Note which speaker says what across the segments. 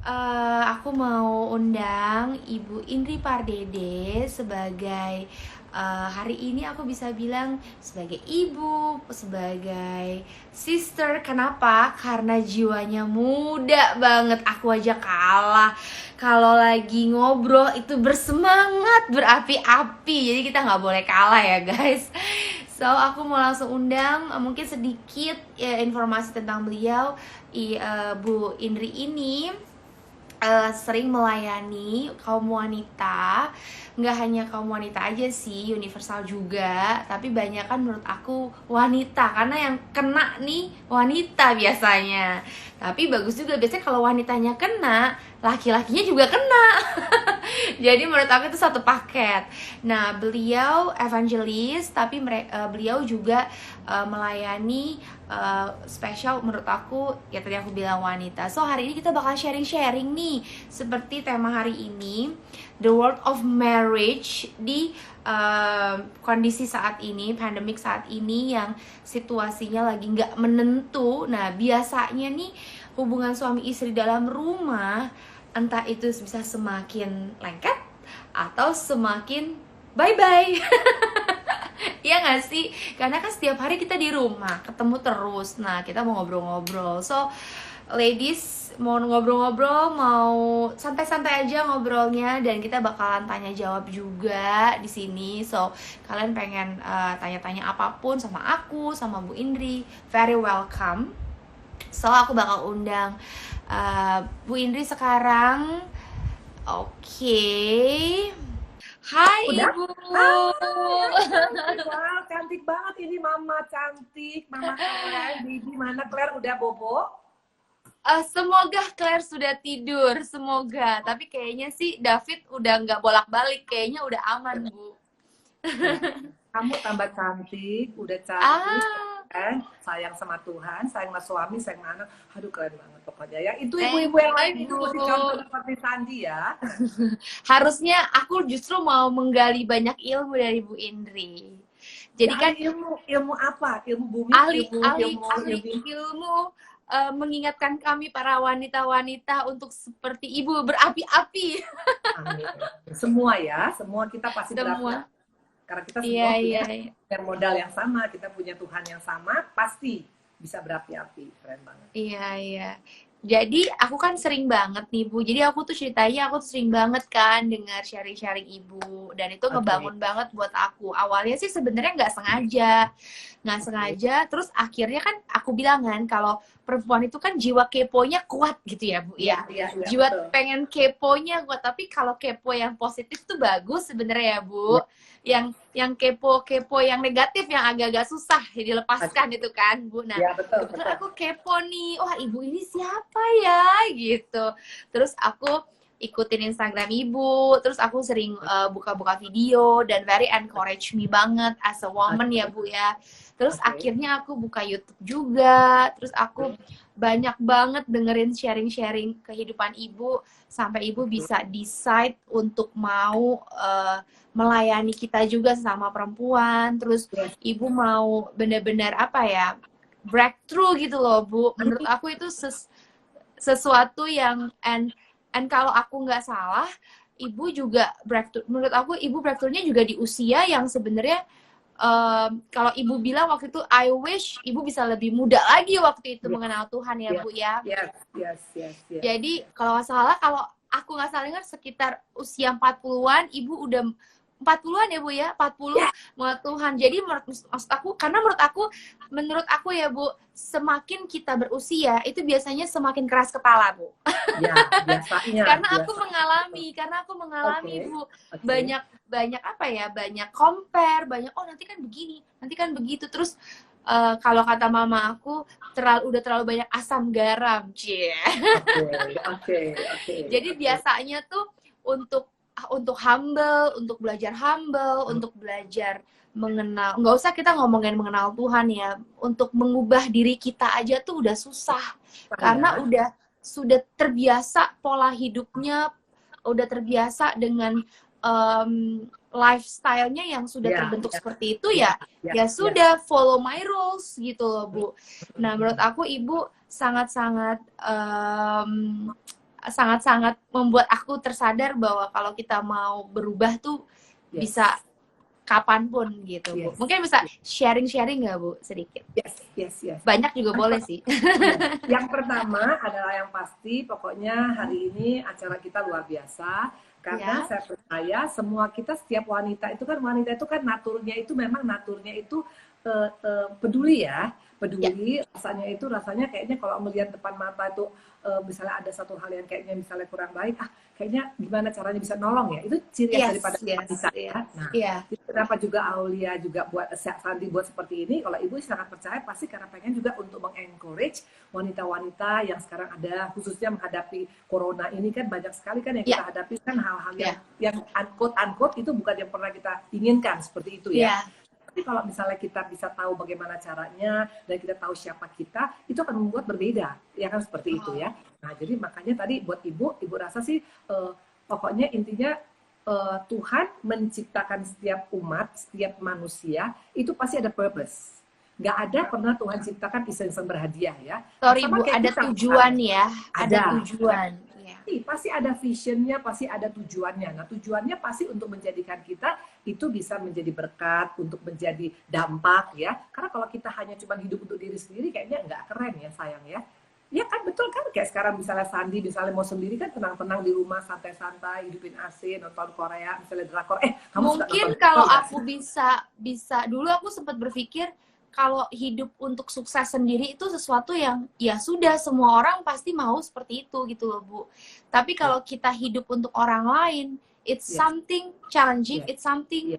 Speaker 1: Aku mau undang Ibu Indri Pardede sebagai hari ini aku bisa bilang sebagai ibu, sebagai sister. Kenapa? Karena jiwanya muda banget. Aku aja kalah. Kalau lagi ngobrol itu bersemangat, berapi-api. Jadi kita nggak boleh kalah ya guys. So aku mau langsung undang mungkin sedikit ya, informasi tentang beliau. Bu Indri ini sering melayani kaum wanita. Nggak hanya kaum wanita aja sih, universal juga, tapi banyak kan menurut aku wanita, karena yang kena nih wanita biasanya. Tapi bagus juga, biasanya kalau wanitanya kena, laki-lakinya juga kena. Jadi menurut aku itu satu paket. Nah, beliau evangelis, tapi beliau juga melayani spesial menurut aku, ya tadi aku bilang wanita. So hari ini kita bakal sharing-sharing nih, seperti tema hari ini, the world of marriage di kondisi saat ini, pandemik saat ini yang situasinya lagi nggak menentu. Nah biasanya nih hubungan suami istri dalam rumah, entah itu bisa semakin lengket atau semakin bye-bye. Iya gak sih? Karena kan setiap hari kita di rumah, ketemu terus. Nah, kita mau ngobrol-ngobrol. So, ladies, mau ngobrol-ngobrol, mau santai-santai aja ngobrolnya, dan kita bakalan tanya jawab juga di sini. So, kalian pengen tanya-tanya apapun sama aku, sama Bu Indri, very welcome. So, aku bakal undang Bu Indri sekarang. Oke. Hai
Speaker 2: Udah?
Speaker 1: Ibu.
Speaker 2: Hai, wow, cantik banget ini Mama cantik, Mama Claire, Bibi mana Claire udah bobo?
Speaker 1: Semoga Claire sudah tidur, semoga. Tapi kayaknya sih David udah nggak bolak-balik, kayaknya udah aman, Bu.
Speaker 2: Ya. Kamu tambah cantik, udah cantik,
Speaker 1: Ah,
Speaker 2: kan? Sayang sama Tuhan, sayang sama suami, sayang sama anak. Aduh keren banget pokoknya ya. Itu
Speaker 1: thank
Speaker 2: ibu-ibu
Speaker 1: you,
Speaker 2: yang lain itu mesti contoh
Speaker 1: Ibu.
Speaker 2: seperti Sandi ya.
Speaker 1: Harusnya aku justru mau menggali banyak ilmu dari Bu Indri. Jadi kan
Speaker 2: Gali ilmu, ilmu apa? Ilmu bumi,
Speaker 1: ahli
Speaker 2: ilmu
Speaker 1: ahli
Speaker 2: ilmu
Speaker 1: ahli
Speaker 2: ilmu.
Speaker 1: ilmu mengingatkan kami para wanita-wanita untuk seperti Ibu berapi-api.
Speaker 2: Amin. Semua ya, semua kita pasti berapi.
Speaker 1: Semua.
Speaker 2: Karena kita
Speaker 1: Iya,
Speaker 2: semua
Speaker 1: iya,
Speaker 2: punya
Speaker 1: iya.
Speaker 2: yang modal yang sama, kita punya Tuhan yang sama, pasti bisa berapi-api. Keren banget.
Speaker 1: Iya, iya. Jadi aku kan sering banget nih Bu. Jadi aku tuh ceritanya aku tuh sering banget kan dengar sharing-sharing Ibu, dan itu
Speaker 2: Oke,
Speaker 1: ngebangun banget buat aku. Awalnya sih sebenarnya nggak sengaja. Terus akhirnya kan aku bilang kan kalau perempuan itu kan jiwa keponya kuat gitu ya Bu
Speaker 2: iya,
Speaker 1: ya.
Speaker 2: iya, iya,
Speaker 1: Jiwa
Speaker 2: betul.
Speaker 1: pengen keponya kuat. Tapi kalau kepo yang positif tuh bagus sebenarnya ya Bu.
Speaker 2: Iya,
Speaker 1: Yang kepo-kepo yang negatif yang agak-agak susah ya dilepaskan itu kan Bu. Nah,
Speaker 2: iya, betul,
Speaker 1: kebetulan
Speaker 2: betul.
Speaker 1: aku kepo nih, wah ibu ini siapa ya gitu. Terus aku ikutin Instagram ibu, terus aku sering buka-buka video, dan very encourage me banget as a woman ya
Speaker 2: Oke,
Speaker 1: Bu ya. Terus
Speaker 2: oke.
Speaker 1: akhirnya aku buka YouTube juga, terus aku banyak banget dengerin sharing-sharing kehidupan ibu, sampai ibu bisa decide untuk mau melayani kita juga sama perempuan. Terus
Speaker 2: Yes.
Speaker 1: ibu mau benar-benar apa ya, breakthrough gitu loh Bu. Menurut aku itu sesuatu yang and kalau aku nggak salah, ibu juga breakthrough. Menurut aku ibu breakthroughnya juga di usia yang sebenarnya kalau ibu bilang waktu itu, I wish ibu bisa lebih muda lagi waktu itu
Speaker 2: Yes,
Speaker 1: mengenal Tuhan ya
Speaker 2: yes,
Speaker 1: Bu ya.
Speaker 2: yes, yes, yes, yes.
Speaker 1: Jadi kalau nggak salah, kalau aku nggak salah dengar sekitar usia 40-an, ibu udah 40-an ya Bu ya, 40
Speaker 2: Yes,
Speaker 1: mengenal Tuhan. Jadi maksud aku, karena menurut aku ya Bu, semakin kita berusia itu biasanya semakin keras kepala Bu.
Speaker 2: ya, biasanya,
Speaker 1: Karena aku
Speaker 2: Oke,
Speaker 1: mengalami Bu,
Speaker 2: oke.
Speaker 1: banyak banyak apa ya, banyak compare, banyak oh nanti kan begini, nanti kan begitu. Terus kalau kata mama aku, udah terlalu banyak asam garam, cie.
Speaker 2: Oke, oke, oke,
Speaker 1: Jadi
Speaker 2: oke.
Speaker 1: biasanya tuh untuk humble, untuk belajar mengenal, nggak usah kita ngomongin mengenal Tuhan ya, untuk mengubah diri kita aja tuh udah susah,
Speaker 2: Susah ya.
Speaker 1: karena sudah terbiasa pola hidupnya, udah terbiasa dengan lifestyle-nya yang sudah
Speaker 2: Ya,
Speaker 1: terbentuk
Speaker 2: ya,
Speaker 1: seperti itu
Speaker 2: ya,
Speaker 1: ya.
Speaker 2: ya,
Speaker 1: Ya
Speaker 2: ya.
Speaker 1: sudah, follow my rules gitu loh Bu. Nah menurut aku ibu sangat-sangat sangat-sangat membuat aku tersadar bahwa kalau kita mau berubah tuh
Speaker 2: Yes.
Speaker 1: bisa kapanpun gitu, Bu.
Speaker 2: Yes.
Speaker 1: Mungkin bisa sharing-sharing nggak, Bu, sedikit?
Speaker 2: Yes.
Speaker 1: Banyak juga boleh sih.
Speaker 2: Yang pertama adalah yang pasti, pokoknya hari ini acara kita luar biasa. Karena saya percaya semua kita, setiap wanita itu kan naturnya itu memang naturnya itu peduli ya. Peduli, rasanya kayaknya kalau melihat depan mata itu misalnya ada satu hal yang kayaknya misalnya kurang baik, kayaknya gimana caranya bisa nolong ya. Itu ciri khas daripada wanita ya. Nah, kenapa juga Aulia juga buat Sandi buat seperti ini? Kalau ibu sangat percaya pasti karena pengen juga untuk mengencourage wanita-wanita yang sekarang ada, khususnya menghadapi corona ini kan banyak sekali kan yang kita hadapi kan hal-hal yang unquote itu bukan yang pernah kita inginkan seperti itu ya. Tapi kalau misalnya kita bisa tahu bagaimana caranya dan kita tahu siapa kita, itu akan membuat berbeda, ya kan seperti itu ya. Nah jadi makanya tadi buat ibu rasa sih pokoknya intinya Tuhan menciptakan setiap umat, setiap manusia itu pasti ada purpose. Nggak ada pernah Tuhan ciptakan iseng-iseng berhadiah ya.
Speaker 1: Sorry Bu, ada tujuan ya, ada tujuan.
Speaker 2: Pasti ada visionnya, pasti ada tujuannya. Nah tujuannya pasti untuk menjadikan kita itu bisa menjadi berkat, untuk menjadi dampak ya. Karena kalau kita hanya cuma hidup untuk diri sendiri kayaknya nggak keren ya sayang ya. Ya kan betul kan, kayak sekarang misalnya Sandi misalnya mau sendiri kan tenang-tenang di rumah santai-santai hidupin AC, nonton Korea misalnya drakor.
Speaker 1: Mungkin kalau aku bisa dulu aku sempat berpikir kalau hidup untuk sukses sendiri itu sesuatu yang ya sudah semua orang pasti mau seperti itu gitu loh Bu. Tapi kalau kita hidup untuk orang lain, it's something challenging, it's something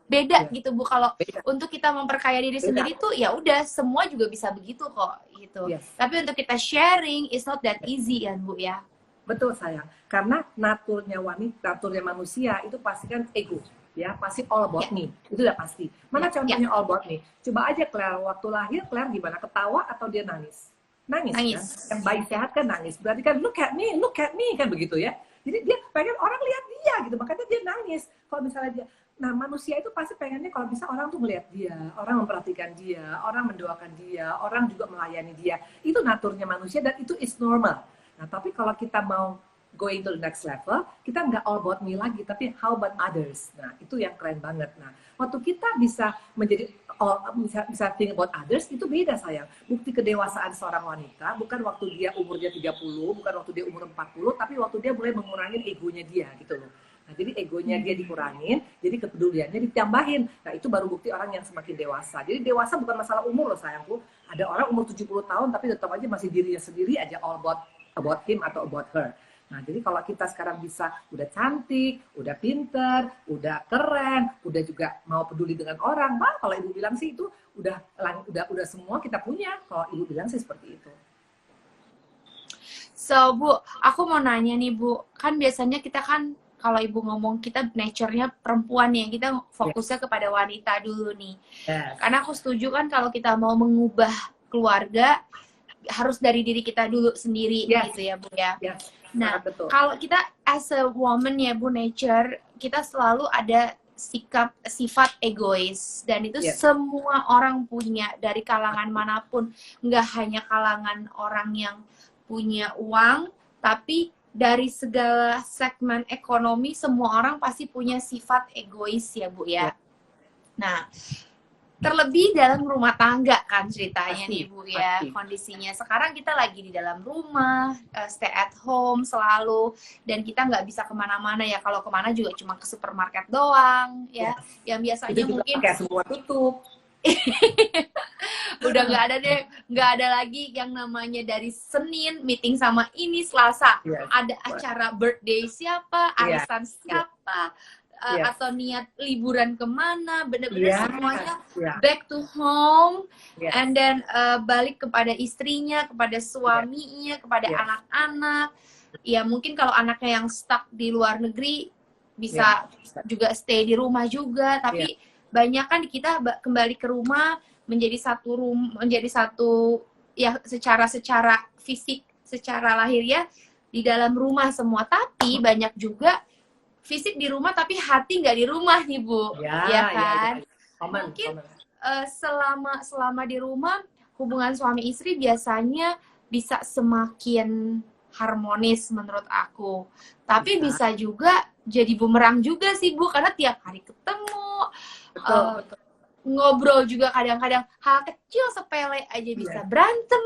Speaker 1: beda gitu Bu. Kalau untuk kita memperkaya diri sendiri tuh ya udah semua juga bisa begitu kok gitu. Tapi untuk kita sharing it's not that easy ya Bu ya.
Speaker 2: Betul sayang. Karena naturnya wanita, naturnya manusia itu pasti kan ego. Ya, pasti all about me. Itu udah pasti. Mana contohnya all about me? Coba aja Claire, waktu lahir Claire gimana? Ketawa atau dia nangis? Nangis. Kan? Yang bayi sehat kan nangis. Berarti kan look at me kan begitu ya. Jadi dia pengen orang lihat dia gitu, makanya dia nangis. Kalau misalnya dia, nah manusia itu pasti pengennya kalau bisa orang tuh melihat dia, orang memperhatikan dia, orang mendoakan dia, orang juga melayani dia. Itu naturnya manusia dan itu is normal. Nah tapi kalau kita mau going to the next level, kita nggak all about me lagi, tapi how about others. Nah, itu yang keren banget. Nah, waktu kita bisa menjadi bisa think about others, itu beda sayang. Bukti kedewasaan seorang wanita, bukan waktu dia umurnya 30, bukan waktu dia umur 40, tapi waktu dia mulai mengurangi egonya dia, gitu loh. Nah, jadi egonya dia dikurangin, jadi kepeduliannya ditambahin. Nah, itu baru bukti orang yang semakin dewasa. Jadi dewasa bukan masalah umur loh sayangku. Ada orang umur 70 tahun, tapi tetap aja masih dirinya sendiri aja all about him atau about her. Nah, jadi kalau kita sekarang bisa udah cantik, udah pinter, udah keren, udah juga mau peduli dengan orang, kalau ibu bilang sih itu udah semua kita punya. Kalau ibu bilang sih seperti itu.
Speaker 1: So, Bu, aku mau nanya nih, Bu. Kan biasanya kita kan kalau ibu ngomong kita nature-nya perempuan ya, kita fokusnya kepada wanita dulu nih. Karena aku setuju kan kalau kita mau mengubah keluarga harus dari diri kita dulu sendiri gitu ya, Bu ya. Nah, kalau kita as a woman ya Bu, nature kita selalu ada sifat egois dan itu semua orang punya dari kalangan manapun, nggak hanya kalangan orang yang punya uang, tapi dari segala segmen ekonomi semua orang pasti punya sifat egois ya Bu ya. Nah, terlebih dalam rumah tangga kan ceritanya nih Bu ya, kondisinya sekarang kita lagi di dalam rumah, stay at home selalu, dan kita nggak bisa kemana-mana ya, kalau kemana juga cuma ke supermarket doang ya, yang biasanya
Speaker 2: itu
Speaker 1: mungkin
Speaker 2: kayak semua tutup.
Speaker 1: Udah nggak ada lagi yang namanya dari Senin meeting sama ini, Selasa ada acara birthday siapa, arisan siapa, atau niat liburan kemana, bener-bener semuanya back to home, and then balik kepada istrinya, kepada suaminya, kepada anak-anak. Ya mungkin kalau anaknya yang stuck di luar negeri bisa juga stay di rumah juga, tapi banyak kan kita kembali ke rumah menjadi satu ya secara fisik, secara lahiriah di dalam rumah semua, tapi banyak juga fisik di rumah tapi hati nggak di rumah nih Bu, ya kan? Mungkin selama di rumah hubungan suami istri biasanya bisa semakin harmonis menurut aku. Tapi
Speaker 2: Bisa.
Speaker 1: bisa juga jadi bumerang juga sih Bu, karena tiap hari ketemu,
Speaker 2: Betul,
Speaker 1: eh,
Speaker 2: betul.
Speaker 1: ngobrol juga kadang-kadang hal kecil sepele aja bisa
Speaker 2: Iya,
Speaker 1: berantem,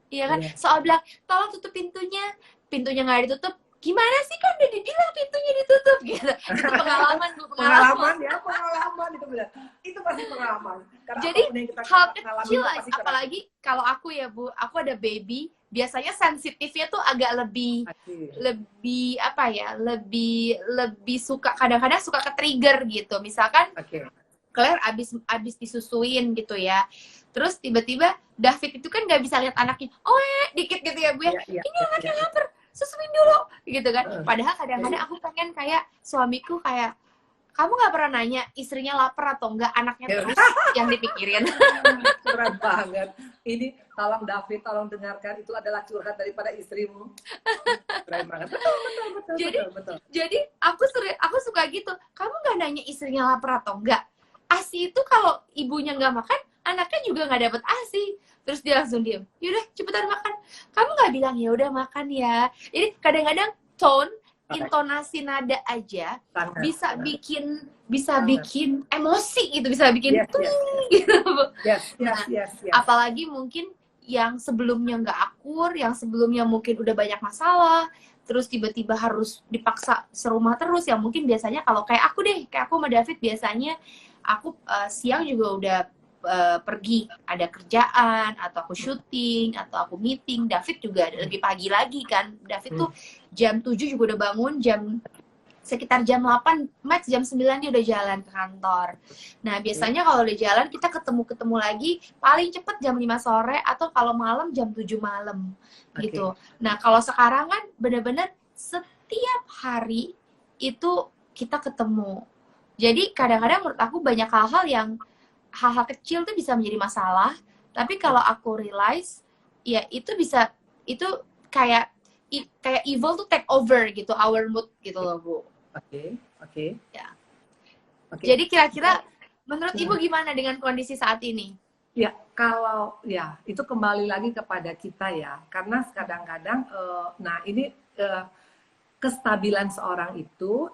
Speaker 1: ya kan?
Speaker 2: iya.
Speaker 1: Soal bilang, tolong tutup pintunya, pintunya nggak ditutup, gimana sih kan udah dibilang pintunya ditutup gitu. Itu pengalaman Bu, pengalaman.
Speaker 2: Pengalaman ya, pengalaman itu benar. Itu pasti pengalaman. Karena
Speaker 1: Jadi
Speaker 2: apapun yang kita
Speaker 1: hal
Speaker 2: alami
Speaker 1: kecil
Speaker 2: itu
Speaker 1: aja,
Speaker 2: pasti kena.
Speaker 1: apalagi kalau aku ya Bu, aku ada baby, biasanya sensitifnya tuh agak lebih
Speaker 2: Pasti.
Speaker 1: lebih apa ya, lebih lebih suka, kadang-kadang suka ke trigger gitu. Misalkan
Speaker 2: Oke.
Speaker 1: Claire abis disusuin gitu ya, terus tiba-tiba David itu kan nggak bisa lihat anaknya, oh dikit gitu ya Bu ya,
Speaker 2: Iya, iya,
Speaker 1: ini
Speaker 2: iya,
Speaker 1: anaknya
Speaker 2: iya.
Speaker 1: lapar, susuin dulu gitu kan.
Speaker 2: Heeh.
Speaker 1: Padahal
Speaker 2: Ya,
Speaker 1: kadang-kadang
Speaker 2: itu
Speaker 1: aku pengen kayak suamiku kayak, kamu nggak pernah nanya istrinya lapar atau enggak, anaknya terus yang dipikirin.
Speaker 2: keren banget. Ini tolong David, tolong dengarkan, itu adalah curhat daripada istrimu. Keren banget. Betul, betul, betul,
Speaker 1: jadi
Speaker 2: betul, betul.
Speaker 1: jadi aku suka gitu, kamu nggak nanya istrinya lapar atau enggak. ASI itu kalau ibunya nggak makan, anaknya juga nggak dapet ASI. Terus dia langsung diem, yaudah cepetan makan. Kamu nggak bilang ya udah makan ya. Jadi kadang-kadang tone,
Speaker 2: Oke.
Speaker 1: intonasi nada aja
Speaker 2: Sangat,
Speaker 1: bisa
Speaker 2: sangat, sangat.
Speaker 1: bikin emosi gitu, bisa bikin
Speaker 2: Yes, yes,
Speaker 1: tuing gitu.
Speaker 2: yes, yes,
Speaker 1: Nah,
Speaker 2: yes, yes.
Speaker 1: apalagi mungkin yang sebelumnya nggak akur, yang sebelumnya mungkin udah banyak masalah, terus tiba-tiba harus dipaksa serumah terus, yang mungkin biasanya kalau kayak aku deh, kayak aku sama David biasanya, aku siang juga udah pergi, ada kerjaan, atau aku syuting, atau aku meeting. David juga lebih pagi lagi kan, David tuh jam 7 juga udah bangun, sekitar jam 8, max jam 9 dia udah jalan ke kantor. Nah, biasanya kalau udah jalan kita ketemu lagi paling cepet jam 5 sore, atau kalau malam jam 7 malam gitu.
Speaker 2: Oke.
Speaker 1: Nah, kalau sekarang kan bener-bener setiap hari itu kita ketemu. Jadi kadang-kadang menurut aku banyak hal-hal kecil tuh bisa menjadi masalah, tapi kalau aku realize ya itu bisa, itu kayak kayak evil tuh take over gitu our mood gitu loh Bu.
Speaker 2: Oke, oke,
Speaker 1: Ya.
Speaker 2: oke.
Speaker 1: Jadi kira-kira menurut Ibu gimana dengan kondisi saat ini?
Speaker 2: Ya, kalau ya itu kembali lagi kepada kita ya, karena kadang-kadang, nah ini kestabilan seorang itu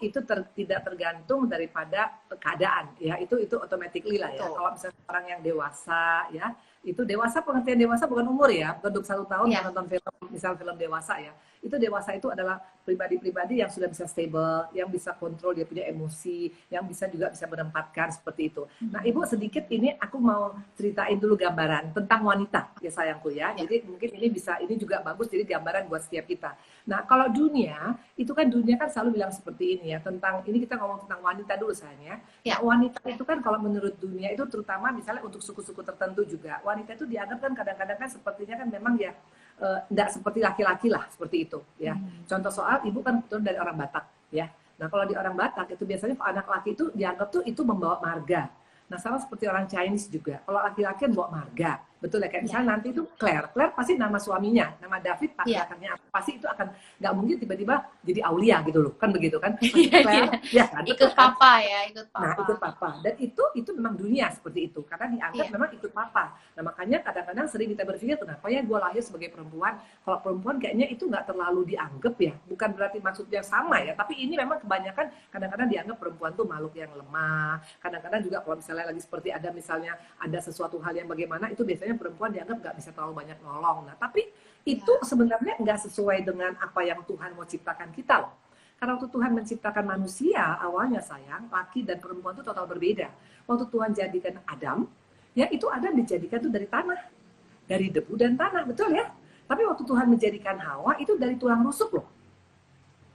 Speaker 2: tidak tergantung daripada keadaan ya, itu automatically lah ya.
Speaker 1: Betul.
Speaker 2: Kalau misalnya orang yang dewasa ya, itu dewasa, pengertian dewasa bukan umur ya, bukan 21 tahun
Speaker 1: Ya.
Speaker 2: nonton film, misal film dewasa ya. Itu dewasa itu adalah pribadi-pribadi yang sudah bisa stable, yang bisa kontrol dia punya emosi, yang bisa juga bisa menempatkan seperti itu. Nah, Ibu sedikit ini aku mau ceritain dulu gambaran tentang wanita ya sayangku ya. Jadi mungkin ini juga bagus jadi gambaran buat setiap kita. Nah, kalau dunia itu kan, dunia kan selalu bilang seperti ini ya, tentang ini kita ngomong tentang wanita dulu sayangnya.
Speaker 1: Ya.
Speaker 2: Nah, wanita itu kan kalau menurut dunia itu terutama misalnya untuk suku-suku tertentu juga, wanita itu dianggap kan kadang-kadang kan sepertinya kan memang ya enggak seperti laki-laki lah, seperti itu ya. Contoh soal ibu kan betul dari orang Batak ya. Nah, kalau di orang Batak itu biasanya anak laki itu dianggap tuh itu membawa marga. Nah, sama seperti orang Chinese juga. Kalau laki-laki bawa marga, betul ya, kayak misalnya nanti itu Claire pasti nama suaminya, nama David belakangnya pasti itu akan nggak mungkin tiba-tiba jadi Aulia gitu loh, kan begitu kan? Pasti Claire, ya kan?
Speaker 1: Ikut papa ya, ikut papa.
Speaker 2: Nah, ikut papa. Dan itu memang dunia seperti itu, karena dianggap memang ikut papa. Nah, makanya kadang-kadang sering kita berpikir, kenapa ya gue lahir sebagai perempuan? Kalau perempuan kayaknya itu nggak terlalu dianggap ya. Bukan berarti maksudnya sama ya, tapi ini memang kebanyakan kadang-kadang dianggap perempuan tuh makhluk yang lemah. Kadang-kadang juga kalau misalnya lagi seperti ada misalnya ada sesuatu hal yang bagaimana, itu biasanya perempuan dianggap nggak bisa terlalu banyak nolong. Nah, tapi itu sebenarnya nggak sesuai dengan apa yang Tuhan mau ciptakan kita loh. Karena waktu Tuhan menciptakan manusia, awalnya sayang, laki dan perempuan itu total berbeda. Waktu Tuhan jadikan Adam, ya itu Adam dijadikan itu dari tanah. Dari debu dan tanah, betul ya? Tapi waktu Tuhan menjadikan Hawa, itu dari tulang rusuk loh.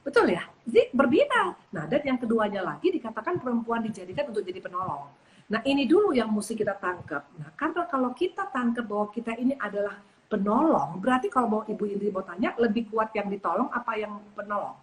Speaker 2: Betul ya? Jadi berbeda. Nah, dan yang keduanya lagi dikatakan perempuan dijadikan untuk jadi penolong. Nah, ini dulu yang mesti kita tangkap. Nah, karena kalau kita tangkap bahwa kita ini adalah penolong, berarti kalau mau Ibu Indri mau tanya, lebih kuat yang ditolong apa yang penolong?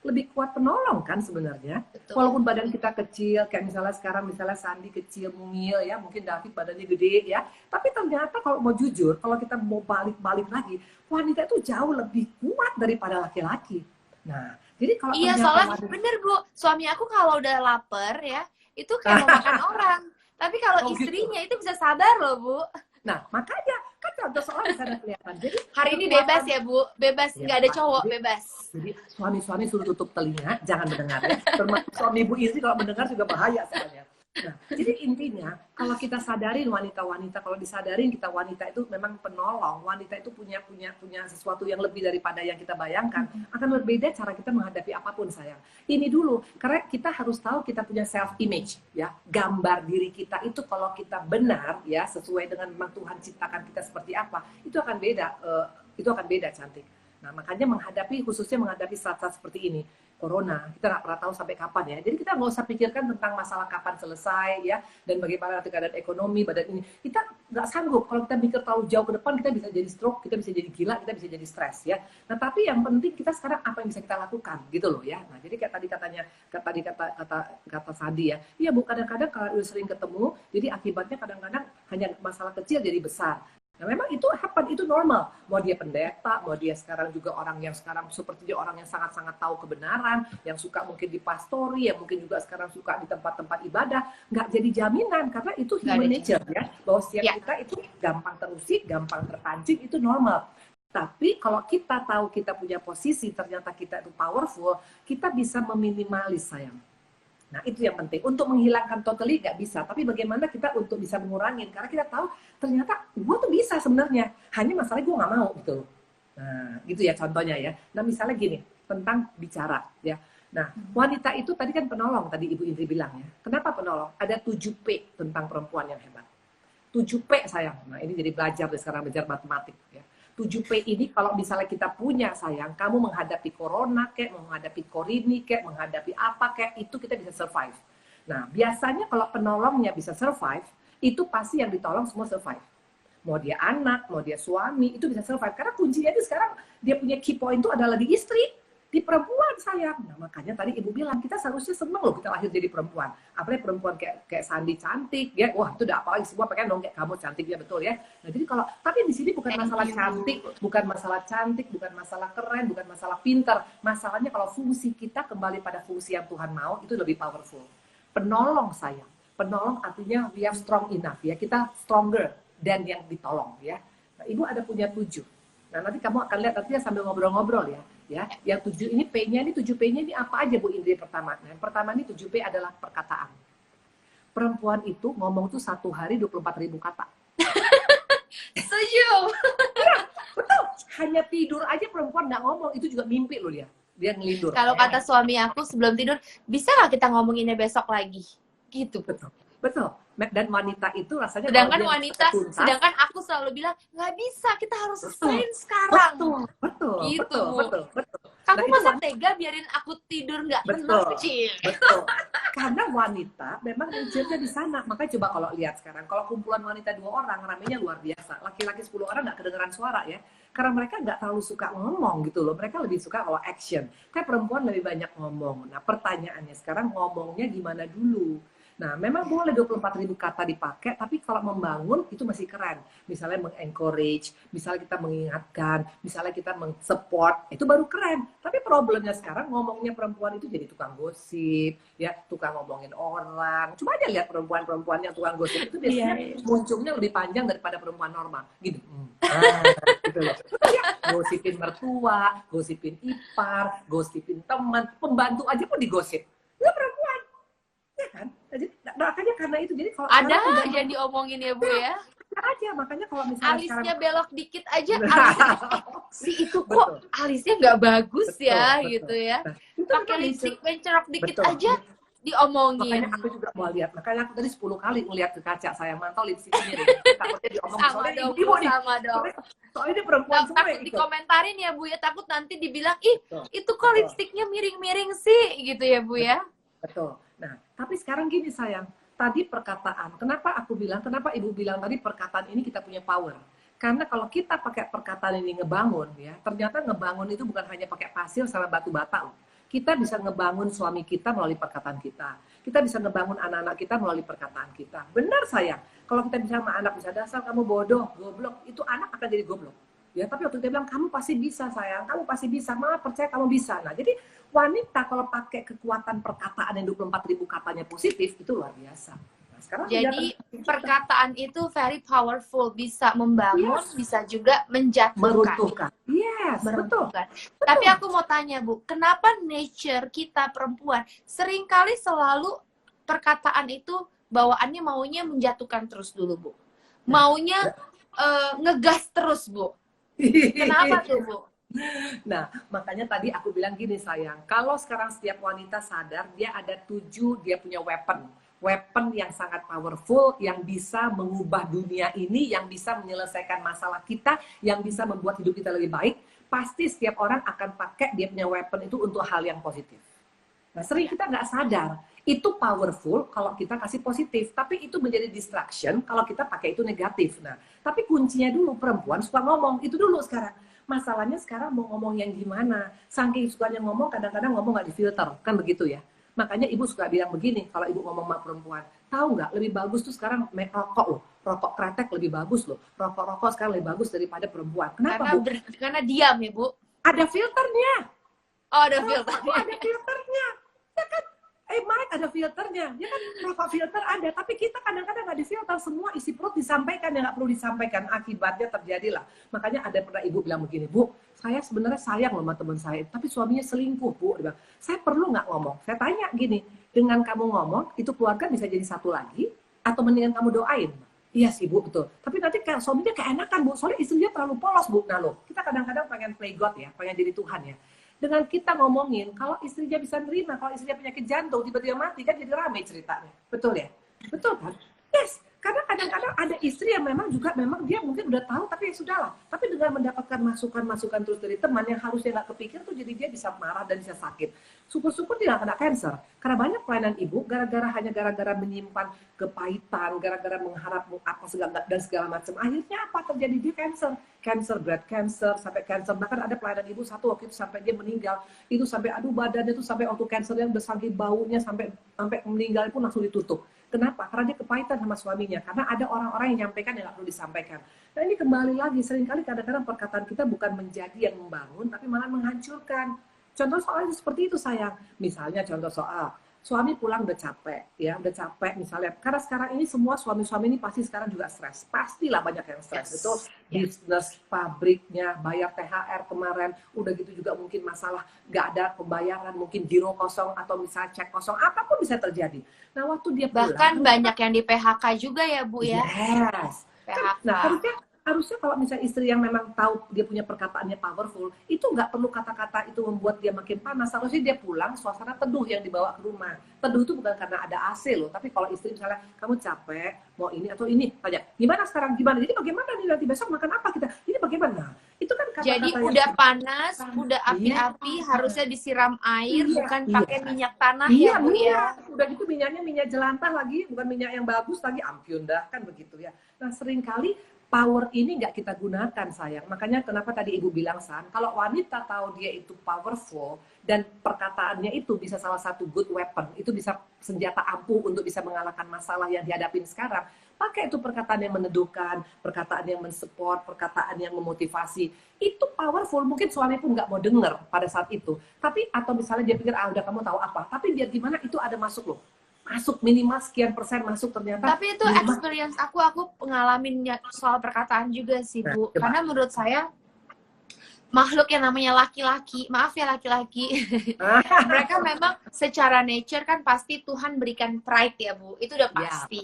Speaker 2: Lebih kuat penolong kan sebenarnya.
Speaker 1: Betul.
Speaker 2: Walaupun badan kita kecil, kayak misalnya sekarang misalnya Sandi kecil, mungil ya, mungkin David badannya gede ya. Tapi ternyata kalau mau jujur, kalau kita mau balik-balik lagi, wanita itu jauh lebih kuat daripada laki-laki. Nah, jadi kalau
Speaker 1: iya, soalnya bener Bu, suami aku kalau udah lapar ya, itu kayak mau makan orang. Tapi kalau istrinya itu bisa sabar loh Bu.
Speaker 2: Nah, makanya kan atau seorang bisa ada kelihatan. Jadi
Speaker 1: hari ini bebas ya Bu, bebas,
Speaker 2: ya,
Speaker 1: nggak ada
Speaker 2: Pak.
Speaker 1: cowok,
Speaker 2: Jadi,
Speaker 1: bebas.
Speaker 2: Jadi suami-suami suruh tutup telinga, jangan mendengar ya. Termasuk suami ibu istri kalau mendengar juga bahaya sebenarnya. Nah, jadi intinya kalau kita sadarin wanita-wanita, kalau disadarin kita wanita itu memang penolong, wanita itu punya sesuatu yang lebih daripada yang kita bayangkan, akan berbeda cara kita menghadapi apapun sayang. Ini dulu, karena kita harus tahu kita punya self image ya, gambar diri kita itu kalau kita benar ya sesuai dengan memang Tuhan ciptakan kita seperti apa, itu akan beda cantik. Nah, makanya khususnya menghadapi saat-saat seperti ini, corona, kita nggak pernah tahu sampai kapan ya. Jadi kita nggak usah pikirkan tentang masalah kapan selesai ya, dan bagaimana nanti keadaan ekonomi, badan ini. Kita nggak sanggup, kalau kita mikir terlalu jauh ke depan, kita bisa jadi stroke, kita bisa jadi gila, kita bisa jadi stres ya. Nah, tapi yang penting kita sekarang apa yang bisa kita lakukan, gitu loh ya. Nah, jadi kayak kata Sandi ya, iya Bu, kadang-kadang kalau udah sering ketemu, jadi akibatnya kadang-kadang hanya masalah kecil jadi besar. Nah, memang itu itu normal. Mau dia pendeta, mau dia sekarang juga orang yang sekarang sepertinya orang yang sangat-sangat tahu kebenaran, yang suka mungkin di pastori, yang mungkin juga sekarang suka di tempat-tempat ibadah, nggak jadi jaminan karena itu human nature ya. Bahwa setiap kita itu gampang terusik, gampang terpancing, itu normal. Tapi kalau kita tahu kita punya posisi, ternyata kita itu powerful, kita bisa meminimalis sayang. Nah, itu yang penting. Untuk menghilangkan totally nggak bisa. Tapi bagaimana kita untuk bisa mengurangi. Karena kita tahu ternyata gue tuh bisa sebenarnya. Hanya masalahnya gue nggak mau gitu. Nah, gitu ya contohnya ya. Nah, misalnya gini, tentang bicara ya. Nah, wanita itu tadi kan penolong, tadi Ibu Indri bilang ya. Kenapa penolong? Ada 7P tentang perempuan yang hebat. 7P sayang. Nah, ini jadi belajar sekarang, belajar matematik ya. 7P ini kalau misalnya kita punya sayang, kamu menghadapi corona kek, menghadapi korini kek, menghadapi apa kek, itu kita bisa survive. Nah, biasanya kalau penolongnya bisa survive, itu pasti yang ditolong semua survive. Mau dia anak, mau dia suami, itu bisa survive. Karena kuncinya itu sekarang, dia punya key point itu adalah di istri, di perempuan sayang. Nah, makanya tadi Ibu bilang, kita seharusnya seneng loh kita lahir jadi perempuan. Apalagi perempuan kayak Sandi cantik, ya. Wah, itu udah apalagi semua pengen dong kayak kamu cantik, ya betul ya. Nah, jadi tapi di sini bukan masalah cantik, bukan masalah keren, bukan masalah pinter. Masalahnya kalau fungsi kita kembali pada fungsi yang Tuhan mau, itu lebih powerful. Penolong sayang. Penolong artinya we are strong enough ya. Kita stronger dan yang ditolong ya. Nah, Ibu ada punya 7. Nah, nanti kamu akan lihat nanti sambil ngobrol-ngobrol ya. Ya, yang 7 ini P-nya ini 7P-nya ini apa aja Bu Indri pertama? Nah, yang pertama ini 7P adalah perkataan. Perempuan itu ngomong tuh 1 hari 24.000 kata.
Speaker 1: Setuju.
Speaker 2: Betul. Hanya tidur aja perempuan nggak ngomong, itu juga mimpi loh dia. Dia ngelindur.
Speaker 1: Kalau kata suami aku sebelum tidur, bisa nggak kita ngomonginnya besok lagi? Gitu.
Speaker 2: Betul. Betul. Dan wanita itu rasanya
Speaker 1: sedangkan aku selalu bilang nggak bisa, kita harus selesaiin sekarang.
Speaker 2: Betul.
Speaker 1: Gitu.
Speaker 2: Betul.
Speaker 1: Kamu masa tega biarin aku tidur nggak tenang kecil?
Speaker 2: Betul. Karena wanita memang nature-nya di sana. Makanya coba kalau lihat sekarang, kalau kumpulan wanita 2 orang, ramenya luar biasa. Laki-laki 10 orang nggak kedengeran suara ya. Karena mereka nggak terlalu suka ngomong gitu loh. Mereka lebih suka kalau action. Kayak perempuan lebih banyak ngomong. Nah, pertanyaannya sekarang ngomongnya gimana dulu? Nah, memang boleh 24.000 kata dipakai, tapi kalau membangun itu masih keren. Misalnya mengencourage, misalnya kita mengingatkan, misalnya kita mensupport, itu baru keren. Tapi problemnya sekarang ngomongnya perempuan itu jadi tukang gosip, ya, tukang ngomongin orang. Coba aja lihat perempuan-perempuan yang tukang gosip itu biasanya munculnya lebih panjang daripada perempuan normal, gitu. Gitu loh. Gosipin mertua, gosipin ipar, gosipin teman, pembantu aja pun digosip. Itu perempuan. Ya kan? Jadi, makanya karena itu jadi kalau
Speaker 1: ada aja diomongin ya Bu ya.
Speaker 2: Aja makanya kalau misalnya
Speaker 1: alisnya
Speaker 2: sekarang
Speaker 1: belok dikit aja, si itu kok alisnya nggak bagus ya, gitu ya. Pakai lipstick mencerok dikit aja diomongin.
Speaker 2: Makanya aku juga mau lihat. Makanya aku tadi 10 kali ngeliat ke kaca, saya mantau lipstiknya deh. Takutnya diomongin
Speaker 1: sama dong, sama dong.
Speaker 2: Soalnya ini perempuan semua
Speaker 1: takut dikomentarin ya Bu ya, takut nanti dibilang itu kok lipstiknya miring-miring sih, gitu ya Bu ya.
Speaker 2: Betul. Nah, tapi sekarang gini sayang, tadi perkataan. Kenapa aku bilang, kenapa Ibu bilang tadi perkataan ini kita punya power? Karena kalau kita pakai perkataan ini ngebangun, ya, ternyata ngebangun itu bukan hanya pakai pasir sama batu bata. Kita bisa ngebangun suami kita melalui perkataan kita. Kita bisa ngebangun anak-anak kita melalui perkataan kita. Benar sayang, kalau kita bisa sama anak, bisa dasar kamu bodoh, goblok, itu anak akan jadi goblok. Ya, tapi waktu dia bilang, kamu pasti bisa sayang, kamu pasti bisa, mama percaya kamu bisa. Nah, jadi wanita kalau pakai kekuatan perkataan yang 24.000 katanya positif, itu luar biasa. Nah, sekarang
Speaker 1: jadi perkataan itu very powerful, bisa membangun,
Speaker 2: yes,
Speaker 1: bisa juga menjatuhkan.
Speaker 2: meruntuhkan. Yes,
Speaker 1: Meruntuhkan.
Speaker 2: betul.
Speaker 1: Tapi aku mau tanya Bu, kenapa nature kita perempuan seringkali selalu perkataan itu bawaannya maunya menjatuhkan terus dulu Bu, maunya ngegas terus Bu, kenapa tuh Bu?
Speaker 2: Nah, makanya tadi aku bilang gini sayang, kalau sekarang setiap wanita sadar dia ada 7, dia punya weapon yang sangat powerful, yang bisa mengubah dunia ini, yang bisa menyelesaikan masalah kita, yang bisa membuat hidup kita lebih baik, pasti setiap orang akan pakai dia punya weapon itu untuk hal yang positif. Nah, sering kita nggak sadar, itu powerful kalau kita kasih positif, tapi itu menjadi distraction kalau kita pakai itu negatif. Nah, tapi kuncinya dulu, perempuan suka ngomong, itu dulu sekarang. Masalahnya sekarang mau ngomong yang gimana? Saking sukanya ngomong, kadang-kadang ngomong nggak difilter, kan begitu ya? Makanya ibu suka bilang begini, kalau ibu ngomong sama perempuan, tahu nggak, lebih bagus tuh sekarang rokok loh, rokok kretek lebih bagus loh, rokok sekarang lebih bagus daripada perempuan. Kenapa, Bu?
Speaker 1: Karena diam ya Bu?
Speaker 2: Ada filternya.
Speaker 1: Oh, ada filternya.
Speaker 2: Ada filternya. Ya kan? Mike ada filternya. Ya kan, rokok filter ada. Tapi kita kadang-kadang nggak difilter. Semua isi perut disampaikan yang nggak perlu disampaikan. Akibatnya terjadilah. Makanya ada pernah ibu bilang begini, Bu, saya sebenarnya sayang sama teman saya. Tapi suaminya selingkuh, Bu. Dia bilang, saya perlu nggak ngomong? Saya tanya gini, dengan kamu ngomong, itu keluarga bisa jadi satu lagi? Atau mendingan kamu doain? Iya sih, Bu, betul. Tapi nanti suaminya keenakan, Bu. Soalnya istrinya terlalu polos, Bu. Nah, loh, kita kadang-kadang pengen play God ya, pengen jadi Tuhan ya. Dengan kita ngomongin, kalau istrinya bisa nerima, kalau istrinya penyakit jantung, tiba-tiba mati, kan jadi ramai ceritanya. Betul ya? Betul kan? Yes. Karena kadang-kadang ada istri yang memang dia mungkin udah tahu, tapi ya sudahlah. Tapi dengan mendapatkan masukan-masukan terus dari teman yang harusnya nggak kepikir tuh, jadi dia bisa marah dan bisa sakit. Syukur-syukur dia nggak kena cancer. Karena banyak kelainan ibu, gara-gara menyimpan kepahitan, gara-gara mengharap apa segala macam. Akhirnya apa terjadi? Dia cancer, breast cancer, sampai cancer. Bahkan ada pelayanan ibu satu waktu itu sampai dia meninggal, itu sampai aduh badannya itu sampai waktu cancernya udah saking baunya sampai meninggal pun langsung ditutup. Kenapa? Karena dia kepahitan sama suaminya. Karena ada orang-orang yang nyampaikan yang nggak perlu disampaikan. Nah ini kembali lagi, seringkali kadang-kadang perkataan kita bukan menjadi yang membangun, tapi malah menghancurkan. Contoh soalnya seperti itu sayang. Misalnya contoh soal, suami pulang udah capek misalnya. Karena sekarang ini semua suami-suami ini pasti sekarang juga stres. Pastilah banyak yang stres. Itu bisnis pabriknya, bayar THR kemarin, udah gitu juga mungkin masalah nggak ada pembayaran, mungkin giro kosong atau misalnya cek kosong, apapun bisa terjadi. Nah waktu dia pulang,
Speaker 1: bahkan banyak yang di PHK juga ya Bu ya.
Speaker 2: Yes.
Speaker 1: PHK.
Speaker 2: Nah harusnya kalau misalnya istri yang memang tahu dia punya perkataannya powerful, itu nggak perlu kata-kata itu membuat dia makin panas. Harusnya dia pulang suasana teduh yang dibawa ke rumah. Teduh itu bukan karena ada AC loh, tapi kalau istri misalnya kamu capek mau ini atau ini, tanya gimana sekarang, gimana, jadi bagaimana nih nanti besok makan apa kita, ini bagaimana, itu kan kata-kata
Speaker 1: jadi udah panas, udah api-api, harusnya disiram air, bukan pakai minyak tanah ya Bu ya.
Speaker 2: Udah gitu minyak jelantah lagi, bukan minyak yang bagus lagi, ampun dah, kan begitu ya. Nah seringkali power ini nggak kita gunakan sayang. Makanya kenapa tadi ibu bilang San, kalau wanita tahu dia itu powerful dan perkataannya itu bisa salah satu good weapon, itu bisa senjata ampuh untuk bisa mengalahkan masalah yang dihadapin sekarang. Pakai itu perkataan yang meneduhkan, perkataan yang mensupport, perkataan yang memotivasi. Itu powerful. Mungkin suami pun nggak mau denger pada saat itu. Tapi atau misalnya dia pikir udah kamu tahu apa. Tapi biar gimana itu ada masuk loh. Masuk minimal sekian persen masuk ternyata.
Speaker 1: Tapi itu experience aku pengalamin soal perkataan juga sih Bu. Karena menurut saya makhluk yang namanya laki-laki, maaf ya laki-laki, mereka memang secara nature kan pasti Tuhan berikan pride ya Bu. Itu udah pasti.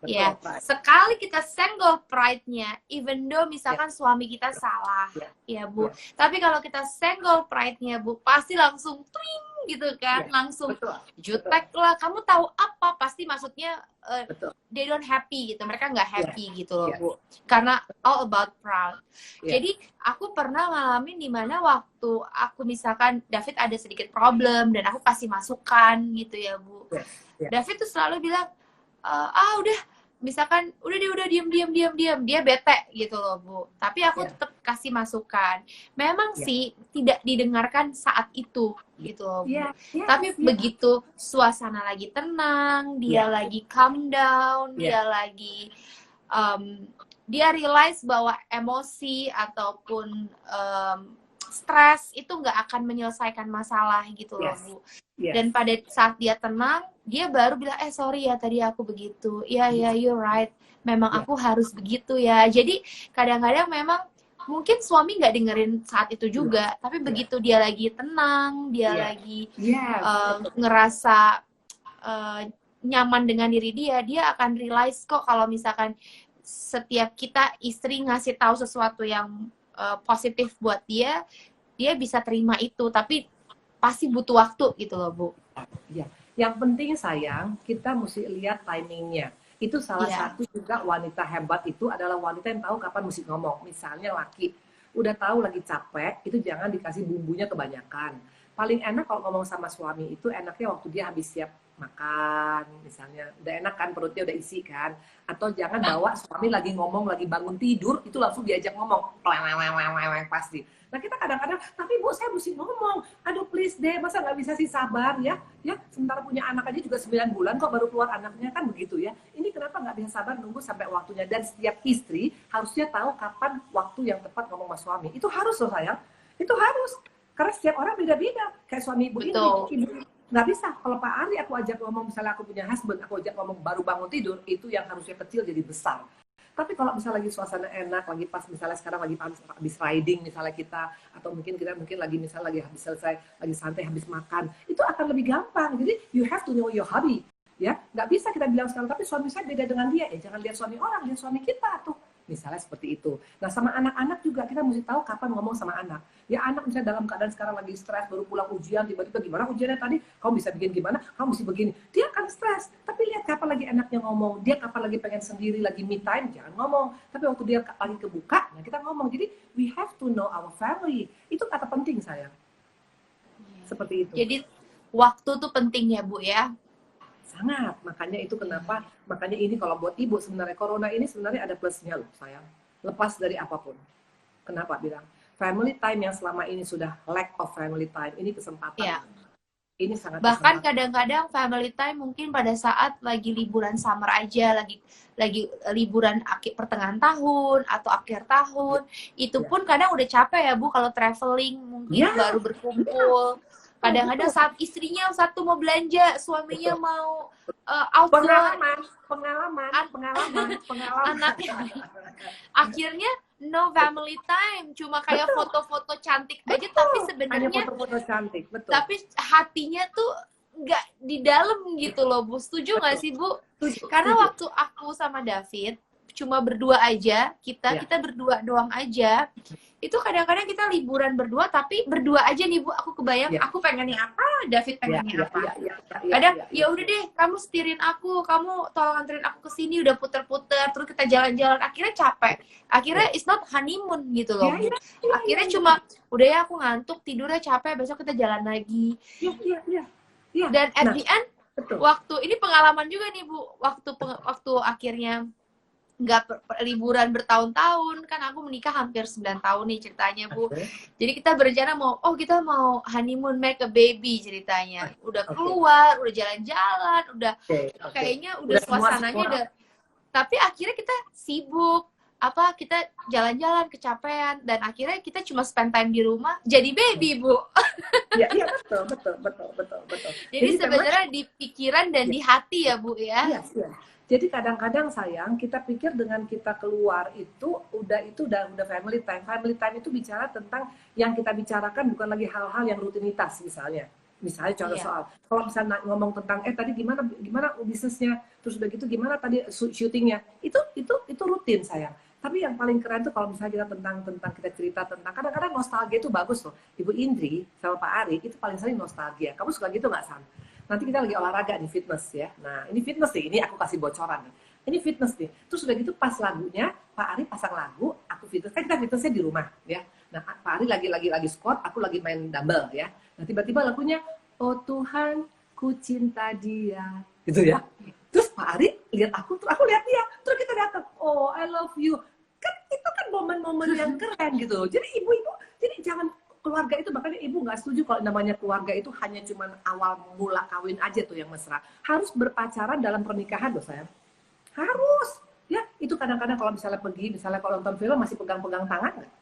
Speaker 1: Ya, sekali kita senggol pride-nya, even though misalkan suami kita salah, ya Bu. Tapi kalau kita senggol pride-nya Bu, pasti langsung twing gitu kan, langsung jutek lah. Kamu tahu apa? Pasti maksudnya they don't happy gitu, mereka nggak happy gitu loh Bu. Karena all about proud. Jadi aku pernah ngalamin dimana waktu aku misalkan David ada sedikit problem dan aku kasih masukan gitu ya Bu. David tuh selalu bilang, udah misalkan udah diam dia bete gitu loh Bu, tapi aku tetap kasih masukan. Memang sih tidak didengarkan saat itu gitu loh Bu. Tapi begitu suasana lagi tenang, dia lagi calm down, dia lagi dia realize bahwa emosi ataupun stres itu nggak akan menyelesaikan masalah gitu loh,
Speaker 2: Yes,
Speaker 1: Bu.
Speaker 2: yes,
Speaker 1: Dan pada saat dia tenang, dia baru bilang, sorry ya tadi aku begitu. Iya, ya,
Speaker 2: yes,
Speaker 1: you're right. Memang
Speaker 2: yes,
Speaker 1: aku harus begitu ya. Jadi kadang-kadang memang mungkin suami nggak dengerin saat itu
Speaker 2: yes,
Speaker 1: juga, tapi
Speaker 2: yes,
Speaker 1: begitu dia lagi tenang, dia
Speaker 2: yes,
Speaker 1: lagi
Speaker 2: yes,
Speaker 1: ngerasa nyaman dengan diri dia akan realize kok kalau misalkan setiap kita istri ngasih tahu sesuatu yang positif buat dia bisa terima itu, tapi pasti butuh waktu gitu loh, Bu.
Speaker 2: ya. Yang penting sayang, kita mesti lihat timingnya. Itu salah
Speaker 1: Iya.
Speaker 2: satu juga wanita hebat itu adalah wanita yang tahu kapan mesti ngomong. Misalnya laki, udah tahu lagi capek, itu jangan dikasih bumbunya kebanyakan. Paling enak kalau ngomong sama suami itu enaknya waktu dia habis siap makan, misalnya. Udah enak kan, perutnya udah isi kan. Atau jangan bawa suami lagi ngomong, lagi bangun tidur, itu langsung diajak ngomong. Pasti. Nah kita kadang-kadang, tapi Bu saya mesti ngomong. Aduh please deh, masa nggak bisa sih sabar ya? Ya, sementara punya anak aja juga 9 bulan kok baru keluar anaknya, kan begitu ya. Ini kenapa nggak bisa sabar nunggu sampai waktunya. Dan setiap istri harusnya tahu kapan waktu yang tepat ngomong sama suami. Itu harus loh sayang. Itu harus. Karena setiap orang beda-beda. Kayak suami ibu ini,
Speaker 1: Betul.
Speaker 2: ibu nggak bisa. Kalau Pak Ari aku ajak ngomong, misalnya aku punya husband, aku ajak ngomong baru bangun tidur, itu yang harusnya kecil jadi besar. Tapi kalau misalnya lagi suasana enak, lagi pas misalnya sekarang lagi habis riding misalnya kita, atau mungkin kita lagi misalnya lagi habis selesai, lagi santai habis makan, itu akan lebih gampang. Jadi you have to know your hobby, ya. Nggak bisa kita bilang sekarang, tapi suami saya beda dengan dia. Jangan lihat suami orang, lihat suami kita tuh. Misalnya seperti itu. Nah sama anak-anak juga kita mesti tahu kapan ngomong sama anak. Ya anak misalnya dalam keadaan sekarang lagi stres, baru pulang ujian, tiba-tiba gimana ujiannya tadi, kamu bisa bikin gimana, kamu mesti begini. Dia akan stres, tapi lihat kapan lagi enaknya ngomong, dia kapan lagi pengen sendiri, lagi me time, jangan ngomong. Tapi waktu dia lagi kebuka, nah kita ngomong. Jadi we have to know our family. Itu kata penting sayang. Seperti itu.
Speaker 1: Jadi waktu tuh penting ya, Bu ya.
Speaker 2: Sangat, makanya itu kenapa, makanya ini kalau buat ibu sebenarnya corona ini sebenarnya ada plusnya loh sayang. Lepas dari apapun. Kenapa bilang? Family time yang selama ini sudah lack of family time, ini kesempatan.
Speaker 1: Iya.
Speaker 2: Ini sangat
Speaker 1: Bahkan
Speaker 2: kesempatan.
Speaker 1: kadang-kadang family time mungkin pada saat lagi liburan summer aja, lagi liburan pertengahan tahun atau akhir tahun, itu
Speaker 2: Ya.
Speaker 1: pun kadang udah capek ya Bu kalau traveling mungkin
Speaker 2: Ya,
Speaker 1: baru berkumpul. Kadang-kadang saat istrinya satu mau belanja, suaminya
Speaker 2: betul.
Speaker 1: mau outdoor,
Speaker 2: Pengalaman.
Speaker 1: anaknya akhirnya no family time, cuma kayak
Speaker 2: Betul.
Speaker 1: foto-foto cantik aja,
Speaker 2: Betul.
Speaker 1: tapi
Speaker 2: Hanya
Speaker 1: sebenarnya
Speaker 2: foto-foto cantik, betul.
Speaker 1: tapi hatinya tuh nggak di dalam gitu loh, Bu. Setuju nggak sih, Bu? Karena waktu aku sama David cuma berdua aja, kita berdua doang aja. Itu kadang-kadang kita liburan berdua, tapi berdua aja nih, Bu. Aku kebayang, aku pengennya apa, David pengennya apa. Kadang, ya udah deh, kamu setirin aku, kamu tolong anterin aku ke sini, udah puter-puter, terus kita jalan-jalan. Akhirnya capek. Akhirnya it's not honeymoon gitu loh, Bu. Akhirnya cuma, udah ya aku ngantuk, tidurnya capek, besok kita jalan lagi. Dan at the end, waktu ini pengalaman juga nih Bu, waktu akhirnya nggak liburan bertahun-tahun, kan aku menikah hampir 9 tahun nih ceritanya Bu. Jadi kita berencana kita mau honeymoon, make a baby ceritanya. Udah keluar, udah jalan-jalan, udah kayaknya udah suasananya udah. Tapi akhirnya kita sibuk, kita jalan-jalan kecapean, dan akhirnya kita cuma spend time di rumah jadi baby Bu.
Speaker 2: Iya betul.
Speaker 1: Jadi sebenarnya di pikiran dan di hati ya Bu ya.
Speaker 2: Iya. Jadi kadang-kadang sayang kita pikir dengan kita keluar itu udah family time. Family time itu bicara tentang yang kita bicarakan bukan lagi hal-hal yang rutinitas misalnya. Misalnya contoh soal kalau misalnya ngomong tentang tadi gimana bisnisnya, terus udah gitu gimana tadi syutingnya, itu rutin sayang. Tapi yang paling keren tuh kalau misalnya kita tentang kita cerita tentang kadang-kadang nostalgia itu bagus loh. Ibu Indri sama Pak Ari itu paling sering nostalgia. Kamu suka gitu nggak Sam? Nanti kita lagi olahraga nih, fitness ya. Nah ini fitness nih, ini aku kasih bocoran nih. Ini fitness nih. Terus udah gitu pas lagunya Pak Ari pasang lagu, aku fitness. Kan kita fitnessnya di rumah ya. Nah Pak Ari lagi squat, aku lagi main dumbbell ya. Nah tiba-tiba lagunya, oh Tuhan ku cinta dia, gitu ya. Terus Pak Ari lihat aku, terus aku lihat dia, terus kita datang, oh I love you. Kan itu kan momen-momen yang keren gitu. Jadi ibu-ibu, jadi jangan keluarga itu, makanya ibu nggak setuju kalau namanya keluarga itu hanya cuman awal mula kawin aja tuh yang mesra. Harus berpacaran dalam pernikahan loh sayang. Harus. Ya, itu kadang-kadang kalau misalnya pergi, misalnya kalau nonton film masih pegang-pegang tangan nggak?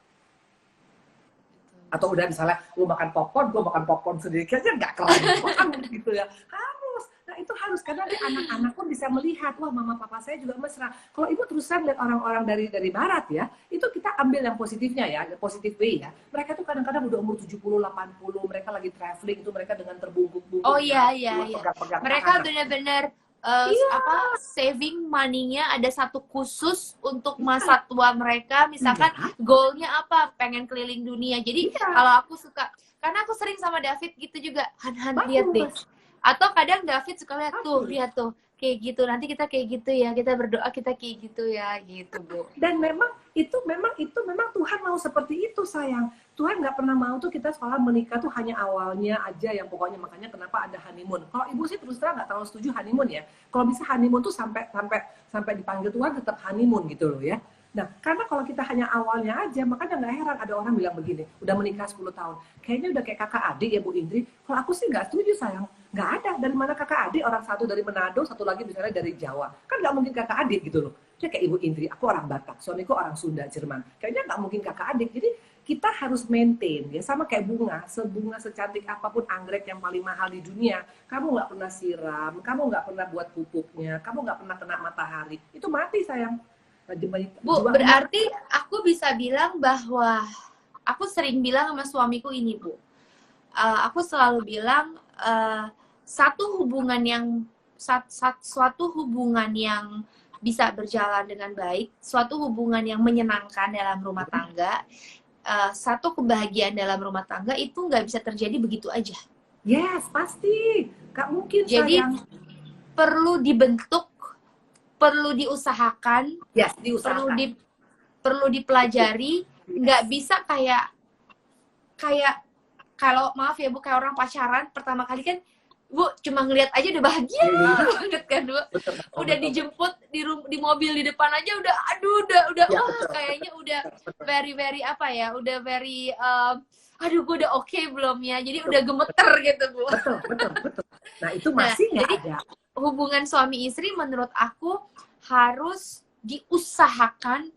Speaker 2: Atau udah misalnya lu makan popcorn, gue makan popcorn sendiri, kayaknya nggak keren banget gitu ya. Harus. Nah itu harus, karena nanti anak-anak pun bisa melihat, wah mama papa saya juga mesra. Kalau ibu terusan lihat orang-orang dari barat ya, itu kita ambil yang positifnya ya, positif way ya. Mereka tuh kadang-kadang udah umur 70, 80, mereka lagi traveling itu mereka dengan terbungkuk-bungkuk.
Speaker 1: Oh iya,
Speaker 2: pegang-pegang
Speaker 1: mereka
Speaker 2: tangan.
Speaker 1: benar-benar
Speaker 2: Iya.
Speaker 1: saving money-nya ada satu khusus untuk masa tua mereka. Misalkan
Speaker 2: Iya.
Speaker 1: goalnya apa, pengen keliling dunia. Jadi
Speaker 2: Iya.
Speaker 1: kalau aku suka, karena aku sering sama David gitu juga, Han lihat deh. Atau kadang David suka lihat tuh kayak gitu, nanti kita kayak gitu ya, kita berdoa kita kayak gitu ya, gitu Bu.
Speaker 2: Dan memang itu memang Tuhan mau seperti itu sayang. Tuhan nggak pernah mau tuh kita sekolah menikah tuh hanya awalnya aja yang pokoknya, makanya kenapa ada honeymoon. Kalau ibu sih terus terang nggak terlalu setuju honeymoon ya. Kalau bisa honeymoon tuh sampai dipanggil Tuhan tetap honeymoon gitu loh ya. Nah, karena kalau kita hanya awalnya aja, makanya nggak heran ada orang bilang begini, udah menikah 10 tahun, kayaknya udah kayak kakak adik ya Bu Indri. Kalau aku sih nggak setuju sayang, nggak ada. Dari mana kakak adik, orang satu dari Manado, satu lagi misalnya dari Jawa. Kan nggak mungkin kakak adik gitu loh. Dia kayak Ibu Indri, aku orang Batak, suamiku orang Sunda, Jerman. Kayaknya nggak mungkin kakak adik. Jadi kita harus maintain ya, sama kayak bunga, sebunga secantik apapun anggrek yang paling mahal di dunia, kamu nggak pernah siram, kamu nggak pernah buat pupuknya, kamu nggak pernah kena matahari, itu mati sayang.
Speaker 1: Bu, berarti aku bisa bilang bahwa aku sering bilang sama suamiku ini Bu, aku selalu bilang suatu hubungan yang bisa berjalan dengan baik, suatu hubungan yang menyenangkan dalam rumah tangga, satu kebahagiaan dalam rumah tangga itu nggak bisa terjadi begitu aja.
Speaker 2: Yes, pasti. Nggak mungkin,
Speaker 1: jadi
Speaker 2: sayang.
Speaker 1: Perlu dibentuk, perlu diusahakan,
Speaker 2: yes, diusahakan.
Speaker 1: perlu dipelajari. Nggak bisa kayak kalau maaf ya Bu, kayak orang pacaran pertama kali kan Bu cuma ngeliat aja udah bahagia banget kan Bu. Udah dijemput di mobil di depan aja udah udah
Speaker 2: ya,
Speaker 1: wah kayaknya udah very apa ya, udah very aduh gue udah oke belum ya, jadi udah gemeter gitu Bu.
Speaker 2: Betul. Nah itu masih nggak ada.
Speaker 1: Hubungan suami istri menurut aku harus diusahakan,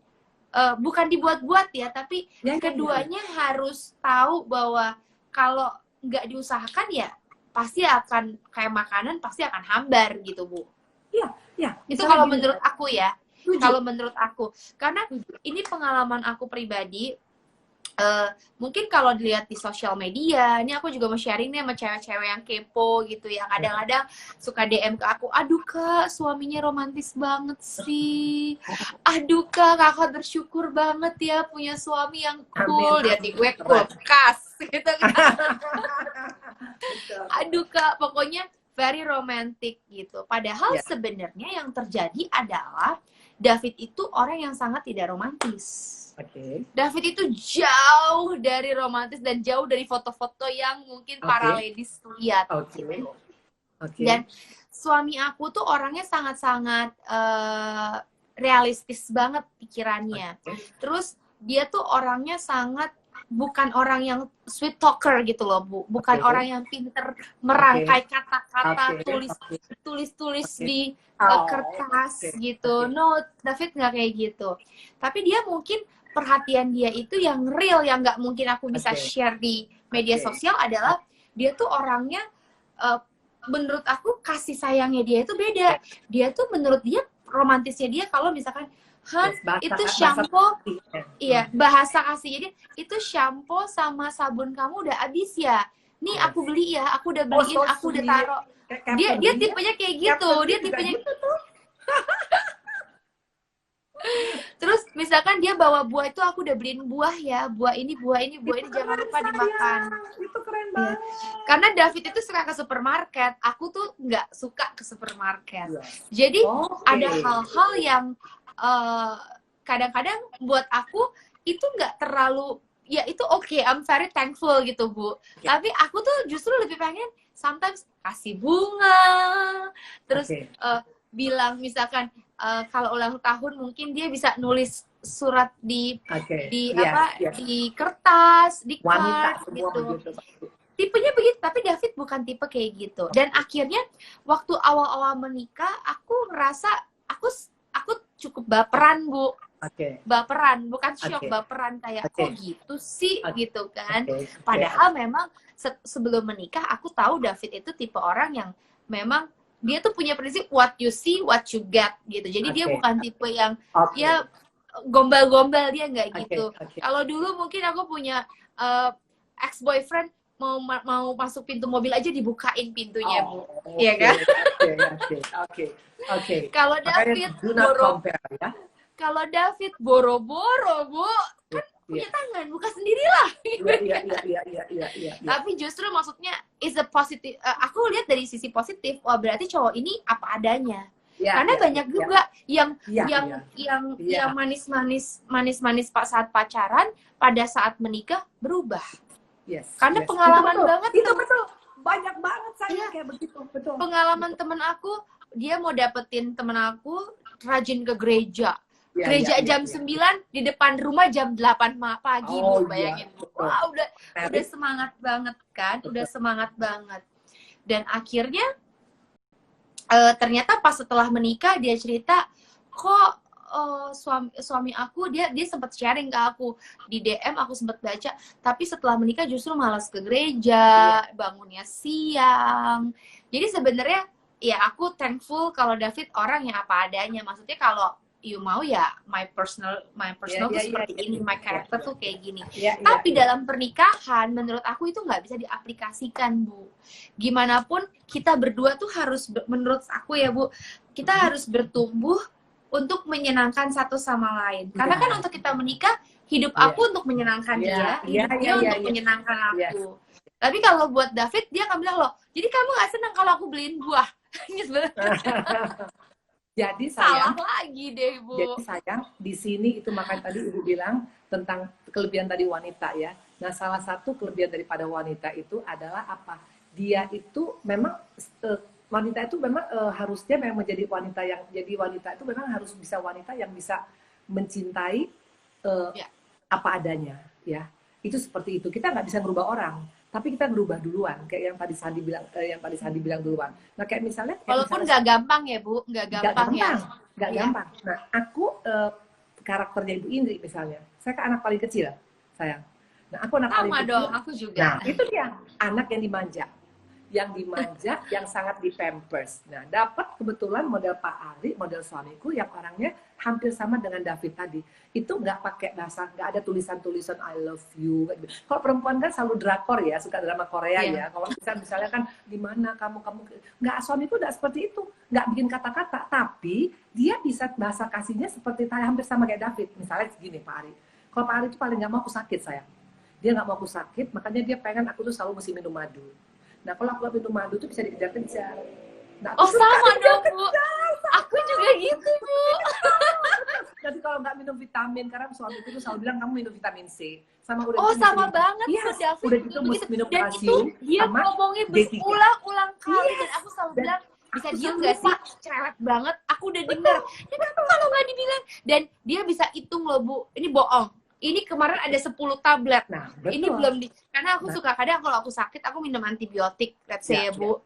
Speaker 1: bukan dibuat-buat ya, tapi keduanya harus tahu bahwa kalau nggak diusahakan ya pasti akan kayak makanan, pasti akan hambar gitu Bu.
Speaker 2: Iya.
Speaker 1: Itu kalau menurut aku ya. Kalau menurut aku, karena ini pengalaman aku pribadi. Mungkin kalau dilihat di sosial media, ini aku juga mau sharing nih sama cewek-cewek yang kepo gitu ya, kadang-kadang suka DM ke aku, aduh Kak, suaminya romantis banget sih, aduh Kak, kakak bersyukur banget ya punya suami yang cool, dia di gue kulkas gitu kan. Aduh Kak, pokoknya very romantic gitu, padahal sebenarnya yang terjadi adalah David itu orang yang sangat tidak romantis. David itu jauh dari romantis dan jauh dari foto-foto yang mungkin para ladies lihat. Gitu. Dan suami aku tuh orangnya sangat-sangat realistis banget pikirannya. Terus dia tuh orangnya sangat bukan orang yang sweet talker gitu loh Bu, bukan orang yang pinter merangkai kata-kata, tulis di kertas gitu. No, David nggak kayak gitu. Tapi dia mungkin perhatian dia itu yang real, yang nggak mungkin aku bisa share di media sosial adalah dia tuh orangnya, menurut aku kasih sayangnya dia itu beda. Dia tuh menurut dia romantisnya dia kalau misalkan itu shampoo, iya bahasa kasih, jadi itu shampoo sama sabun kamu udah habis ya. Nih aku beli ya, aku udah beliin, aku udah taruh. Dia tipenya kayak gitu, dia tipenya gitu. Terus misalkan dia bawa buah itu, aku udah beliin buah ya, buah ini jangan lupa dimakan.
Speaker 2: Itu keren banget.
Speaker 1: Karena David itu suka ke supermarket, aku tuh nggak suka ke supermarket. Jadi ada hal-hal yang kadang-kadang buat aku itu nggak terlalu, ya itu I'm very thankful gitu Bu. Tapi aku tuh justru lebih pengen sometimes kasih bunga, terus bilang misalkan kalau ulang tahun mungkin dia bisa nulis surat di kertas, di card gitu. Tipenya begitu, tapi David bukan tipe kayak gitu. Dan akhirnya waktu awal-awal menikah, aku ngerasa aku cukup baperan Bu
Speaker 2: Oke.
Speaker 1: baperan, bukan shock,
Speaker 2: Oke.
Speaker 1: baperan kayak
Speaker 2: Oke.
Speaker 1: kok gitu sih
Speaker 2: Oke.
Speaker 1: gitu kan.
Speaker 2: Oke.
Speaker 1: Padahal memang sebelum menikah aku tahu David itu tipe orang yang memang dia tuh punya prinsip what you see what you get gitu. Jadi dia
Speaker 2: Oke.
Speaker 1: bukan tipe yang
Speaker 2: Oke.
Speaker 1: ya gombal-gombal, dia nggak
Speaker 2: Oke.
Speaker 1: gitu.
Speaker 2: Oke.
Speaker 1: Kalau dulu mungkin aku punya ex boyfriend mau masuk pintu mobil aja dibukain pintunya, Bu. Iya kan?
Speaker 2: Oke.
Speaker 1: Kalau
Speaker 2: Makanya
Speaker 1: David
Speaker 2: do not compare ya.
Speaker 1: kalau David boro-boro, Bu, kan punya tangan, buka sendirilah.
Speaker 2: Iya.
Speaker 1: Tapi justru maksudnya is a positive. Aku lihat dari sisi positif. Wah, berarti cowok ini apa adanya. Karena banyak juga yang manis-manis saat pacaran, pada saat menikah berubah.
Speaker 2: Yes.
Speaker 1: Karena pengalaman banget
Speaker 2: itu betul. Banyak banget saya kayak begitu, betul.
Speaker 1: Pengalaman temen aku, dia mau dapetin temen aku rajin ke gereja. Gereja jam 9, di depan rumah jam 8 pagi, Bu, bayangin. Wah, udah semangat banget kan? Udah semangat banget. Dan akhirnya ternyata pas setelah menikah dia cerita, kok suami aku dia sempat sharing ke aku di DM, aku sempat baca, tapi setelah menikah justru malas ke gereja, bangunnya siang. Jadi sebenarnya ya aku thankful kalau David orang yang apa adanya. Maksudnya kalau you mau ya my personal tuh seperti ini, my character tuh kayak gini. Tapi dalam pernikahan menurut aku itu nggak bisa diaplikasikan, Bu. Gimana pun kita berdua tuh harus, menurut aku ya, Bu, kita harus bertumbuh untuk menyenangkan satu sama lain. Karena kan untuk kita menikah, hidup aku untuk menyenangkan dia, hidup dia untuk menyenangkan aku. Tapi kalau buat David, dia akan bilang, loh, jadi kamu nggak senang kalau aku beliin buah?
Speaker 2: Jadi sayang,
Speaker 1: salah lagi deh, Bu.
Speaker 2: Jadi sayang, di sini itu makanya tadi Ibu bilang tentang kelebihan tadi wanita ya. Nah, salah satu kelebihan daripada wanita itu adalah apa? Dia itu memang wanita itu memang harusnya memang menjadi wanita yang itu memang harus bisa wanita yang bisa mencintai apa adanya ya. Itu seperti itu. Kita nggak bisa merubah orang, tapi kita berubah duluan, kayak yang tadi Sandi bilang duluan. Nah, kayak misalnya
Speaker 1: walaupun nggak gampang ya, Bu, nggak gampang.
Speaker 2: Nah, aku karakternya Ibu Indri misalnya, saya kan anak paling kecil, sayang. Nah, aku anak paling kecil.
Speaker 1: Dong, aku juga.
Speaker 2: Nah, itu dia anak yang dimanja, yang sangat di pampers. Nah, dapat kebetulan model Pak Ari, model suamiku yang orangnya hampir sama dengan David tadi. Itu nggak pakai bahasa, nggak ada tulisan-tulisan I love you. Kalau perempuan kan selalu drakor ya, suka drama Korea ya. Kalau misalnya kan di mana kamu, nggak, suamiku nggak seperti itu, nggak bikin kata-kata, tapi dia bisa bahasa kasihnya seperti hampir sama kayak David. Misalnya segini Pak Ari. Kalau Pak Ari itu paling nggak mau aku sakit, sayang. Dia nggak mau aku sakit, makanya dia pengen aku tuh selalu mesti minum madu. Nah, kalau aku minum madu tuh bisa dikejar-kejar. Nah,
Speaker 1: sama dong, Bu. Aku juga gitu, Bu.
Speaker 2: Jadi kalau nggak minum vitamin, karena suamiku tuh selalu bilang kamu minum vitamin C. Sama
Speaker 1: sama banget,
Speaker 2: David. Udah gitu mesti minum
Speaker 1: dan
Speaker 2: kalsium.
Speaker 1: Itu dia ngomongnya berulang-ulang kali. Dan aku selalu bilang, bisa diem nggak sih? Cerewet banget. Aku udah dengar. Kenapa kalau nggak dibilang? Dan dia bisa hitung loh, Bu. Ini bohong. Ini kemarin ada 10 tablet.
Speaker 2: Nah, betul.
Speaker 1: Ini belum karena aku suka kadang kalau aku sakit aku minum antibiotik, let's say ya, Bu.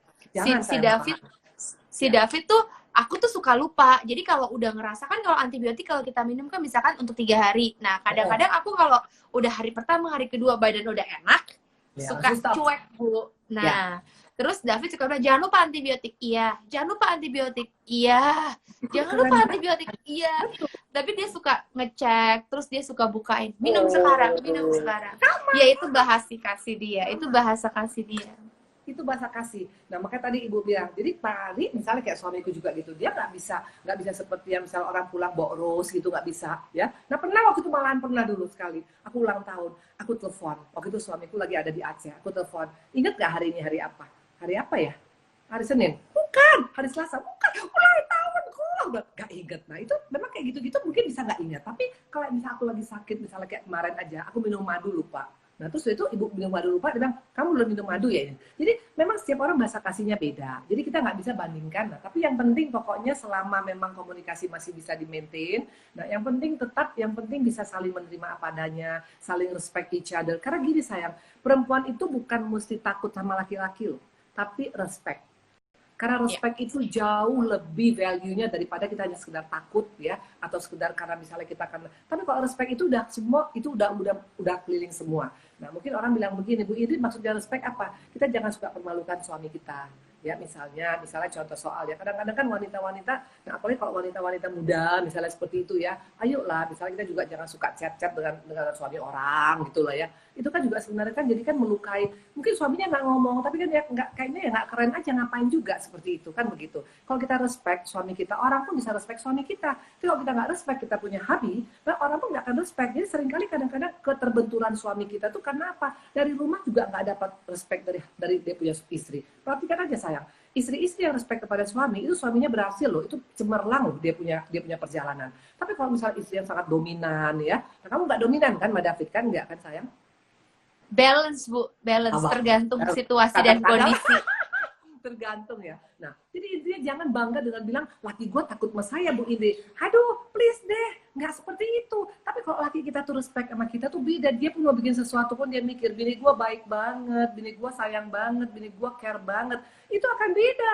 Speaker 1: Si David tuh aku tuh suka lupa. Jadi kalau udah ngerasa kan kalau antibiotik kalau kita minum kan misalkan untuk 3 hari. Nah, kadang-kadang aku kalau udah hari pertama, hari kedua badan udah enak, suka cuek, Bu. Nah, terus David suka bilang, jangan lupa antibiotik. Iya. Jangan lupa antibiotik. Iya. Jangan lupa antibiotik. Iya. Tapi dia suka ngecek, terus dia suka bukain. Minum sekarang. Ya, itu bahasa kasih dia. Itu bahasa kasih dia.
Speaker 2: Itu bahasa kasih. Nah, makanya tadi Ibu bilang, jadi Pak Ari misalnya kayak suamiku juga gitu, dia nggak bisa seperti yang misalnya orang pulang bawa rose gitu, nggak bisa ya. Nah, waktu itu malahan pernah dulu sekali, aku ulang tahun, aku telepon, waktu itu suamiku lagi ada di Aceh, aku telepon, ingat nggak hari ini hari apa? Hari apa ya? Hari Senin? Bukan. Hari Selasa? Bukan. Ulang tahunku. Gak inget. Nah, itu memang kayak gitu-gitu mungkin bisa nggak ingat. Tapi kalau misalnya aku lagi sakit, misalnya kayak kemarin aja, aku minum madu lupa. Nah, terus itu Ibu minum madu lupa, dia bilang, kamu belum minum madu ya? Jadi memang setiap orang bahasa kasihnya beda. Jadi kita nggak bisa bandingkan. Nah, tapi yang penting pokoknya selama memang komunikasi masih bisa di-maintain, nah yang penting bisa saling menerima apa adanya, saling respect each other. Karena gini sayang, perempuan itu bukan mesti takut sama laki-laki loh, tapi respect. Karena respect itu jauh lebih value-nya daripada kita hanya sekedar takut ya, atau sekedar karena misalnya kita akan. Tapi kalau respect itu udah semua, itu udah keliling semua. Nah mungkin orang bilang begini, Bu Indri maksudnya respect apa? Kita jangan suka permalukan suami kita. Ya misalnya contoh soal ya, kadang-kadang kan wanita-wanita, nah apalagi kalau wanita-wanita muda misalnya seperti itu ya, ayolah misalnya kita juga jangan suka chat-chat dengan suami orang gitu lah ya. Itu kan juga sebenarnya kan jadi kan melukai, mungkin suaminya nggak ngomong tapi kan ya nggak, kayaknya ya nggak keren aja, ngapain juga seperti itu kan begitu. Kalau kita respect suami kita, orang pun bisa respect suami kita. Tapi kalau kita nggak respect, kita punya hobby, nah orang pun nggak akan respect. Jadi seringkali kadang-kadang keterbenturan suami kita tuh karena apa? Dari rumah juga nggak dapat respect dari dia punya istri. Perhatikan aja sayang, istri-istri yang respect kepada suami itu suaminya berhasil loh, itu cemerlang loh dia punya perjalanan. Tapi kalau misalnya istri yang sangat dominan ya, nah kamu nggak dominan kan Mbak David kan, nggak kan sayang?
Speaker 1: Balance Bu, balance,
Speaker 2: Apa?
Speaker 1: tergantung situasi dan kondisi.
Speaker 2: Tergantung ya. Nah, jadi intinya jangan bangga dengan bilang laki gue takut sama saya Bu Indri. Aduh, please deh, nggak seperti itu. Tapi kalau laki kita tuh respect sama kita tuh beda. Dia pun mau bikin sesuatu pun dia mikir, bini gue baik banget, bini gue sayang banget, bini gue care banget. Itu akan beda.